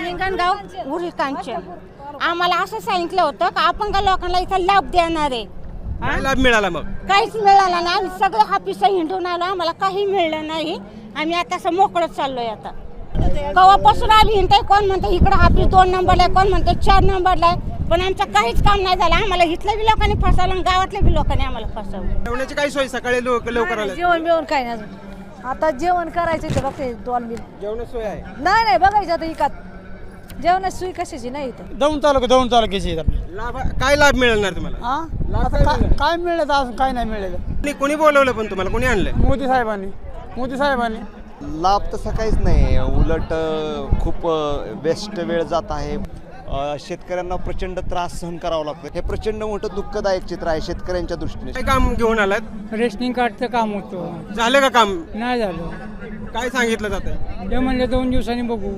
हिंगणगाव उरी कांचन. आम्हाला असं सांगितलं होतं का आपण का लोकांना इथं लाभ देणार आहे. काय लाभ मिळाला मग? काहीच मिळालं नाही. आम्ही सगळे हापीस हिंडून आलो, आम्हाला काही मिळलं नाही. आम्ही आता असं मोकळत चाललोय. आता कवापासून आली हिंडताय, कोण म्हणतं इकडं हापीस 2 नंबरला आहे, कोण म्हणतं 4 नंबरला आहे, पण आमचं काहीच काम नाही झालं. आम्हाला इथल्या बी लोकांनी फसवलं आणि गावातल्या बी लोकांनी आम्हाला फसवलं. जेवणाची काय सोय सकाळी लवकर आलं? जेवण बिवण काय नाही अजून. आता जेवण करायचं इथं बघते 2 बिल. जेवणाची सोय आहे? नाही बघायचं आता इकात जेवणाची सोय कशाची नाही इथं. दौंड तालुक्याची लाभ काय लाभ मिळणार तुम्हाला? लाभ काय मिळणार? काय मिळलं अजून काय नाही मिळालं. कोणी बोलवलं पण तुम्हाला? कोणी आणलंय? मोदी साहेबांनी लाभ तसा काहीच नाही, उलट खूप बेस्ट वेळ जात आहे. शेतकऱ्यांना प्रचंड त्रास सहन करावा लागतो. हे प्रचंड मोठं दुःखदायक चित्र आहे शेतकऱ्यांच्या दृष्टीने. काय काम घेऊन आलात? रेशनिंग कार्डचं काम होतं, झालं का काम? नाही झालं. काय सांगितलं जातं? ते म्हणले 2 दिवसांनी बघू.